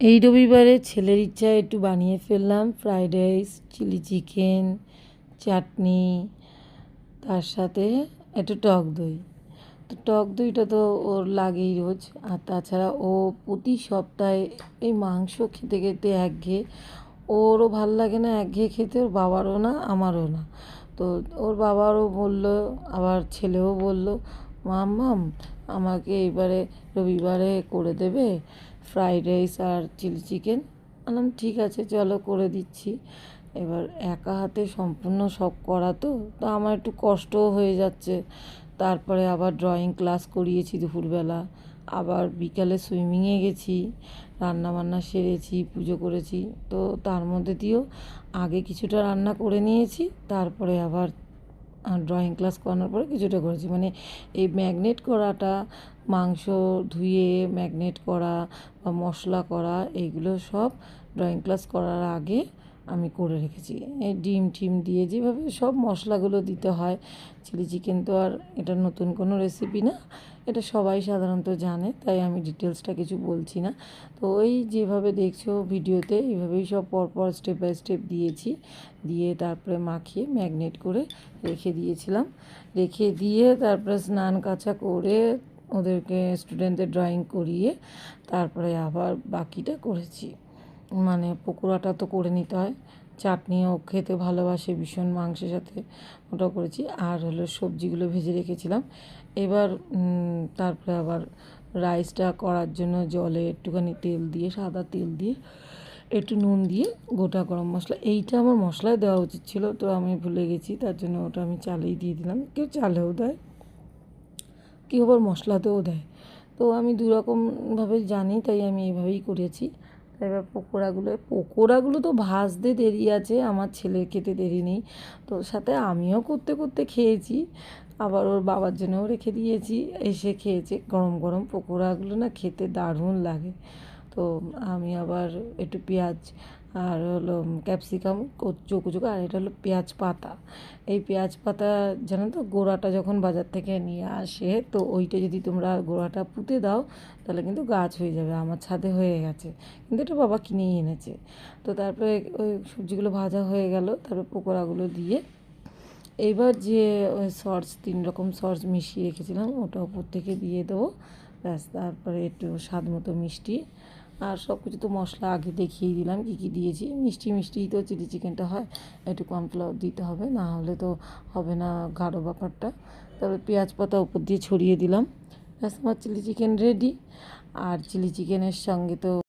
এই রবিবারে ছেলের ইচ্ছায় একটু বানিয়ে ফেললাম ফ্রাইড রাইস, চিলি চিকেন, চাটনি, তার সাথে একটু টক দই। তো টক দইটা তো ওর লাগেই রোজ, আর তাছাড়া ও প্রতি সপ্তাহে এই মাংস খেতে খেতে একঘেয়ে, ওরও ভাল লাগে না একঘেয়ে খেতে, ওর বাবারও না আমারও না। তো ওর বাবারও বলল, আবার ছেলেও বলল, মাম্মাম আমাকে এবারে রবিবারে করে দেবে ফ্রাইড রাইস আর চিলি চিকেন। বললাম ঠিক আছে চলো করে দিচ্ছি। এবার একা হাতে সম্পূর্ণ সব করা তো আমার একটু কষ্টও হয়ে যাচ্ছে। তারপরে আবার ড্রয়িং ক্লাস করিয়েছি দুপুরবেলা, আবার বিকালে সুইমিংয়ে গেছি, রান্নাবান্না সেরেছি, পুজো করেছি। তো তার মধ্যে দিয়েও আগে কিছুটা রান্না করে নিয়েছি, তারপরে আবার ড্রয়িং ক্লাস করানোর পরে কিছুটা করেছি। মানে এই ম্যাগনেট করাটা, মাংস ধুয়ে ম্যাগনেট করা বা মশলা করা, এইগুলো সব ড্রয়িং ক্লাস করার আগে আমি করে রেখেছি। এই ডিম টিম দিয়ে যেভাবে সব মশলাগুলো দিতে হয়, চিলি চিকেন তো আর এটা নতুন কোনো রেসিপি না, এটা সবাই সাধারণত জানে, তাই আমি ডিটেলসটা কিছু বলছি না। তো ওই যেভাবে দেখছো ভিডিওতে এইভাবেই সব পরপর স্টেপ বাই স্টেপ দিয়েছি, দিয়ে তারপরে মাখিয়ে ম্যাগনেট করে রেখে দিয়েছিলাম। রেখে দিয়ে তারপরে স্নান কাচা করে ওদেরকে স্টুডেন্টদের ড্রয়িং করিয়ে তারপরে আবার বাকিটা করেছি। মানে পকোড়াটা তো করে নিতে হয়, চাটনিও খেতে ভালোবাসে ভীষণ মাংসের সাথে, ওটাও করেছি। আর হলো সবজিগুলো ভেজে রেখেছিলাম। এবার তারপরে আবার রাইসটা করার জন্য জলে একটুখানি তেল দিয়ে, সাদা তেল দিয়ে, একটু নুন দিয়ে, গোটা গরম মশলা, এইটা আমার মশলায় দেওয়া উচিত ছিল, তো আমি ভুলে গেছি, তার জন্য ওটা আমি চালেই দিয়ে দিলাম। কেউ চালেও দেয়, কেউ আবার মশলাতেও দেয়। তো আমি দুরকমভাবে জানি, তাই আমি এইভাবেই করেছি। এবার পকোড়াগুলো তো ভাজতে দেরি আছে, আমার ছেলের খেতে দেরি নেই, তো সাথে আমিও করতে করতে খেয়েছি, আবার ওর বাবার জন্যও রেখে দিয়েছি, এসে খেয়েছে। গরম গরম পকোড়াগুলো না খেতে দারুণ লাগে। তো আমি আবার একটু পেঁয়াজ আর হলো ক্যাপসিকাম কুচো কুচো, আর এটা হলো পেঁয়াজ পাতা। এই পেঁয়াজ পাতা জানো তো, গোড়াটা যখন বাজার থেকে নিয়ে আসে, তো ওইটা যদি তোমরা গোড়াটা পুঁতে দাও তাহলে কিন্তু গাছ হয়ে যাবে। আমার ছাদে হয়ে গেছে, কিন্তু এটা বাবা কিনেই এনেছে। তো তারপরে ওই সবজিগুলো ভাজা হয়ে গেল, তারপর পকোড়াগুলো দিয়ে এইবার যে ওই সস, 3 রকম সস মিশিয়ে রেখেছিলাম, ওটা উপর থেকে দিয়ে দেবো। ব্যাস, তারপরে একটু স্বাদ মতো মিষ্টি, আর সব কিছু তো মশলা আগে দেখিয়ে দিলাম কী কী দিয়েছি। মিষ্টি মিষ্টিই তো চিলি চিকেনটা হয়, একটু কর্নফ্লাওয়ার দিতে হবে, না হলে তো হবে না গাঢ় ব্যাপারটা। তারপরে পেঁয়াজ পাতা উপর দিয়ে ছড়িয়ে দিলাম। ব্যাস, আমার চিলি চিকেন রেডি। আর চিলি চিকেনের সঙ্গে তো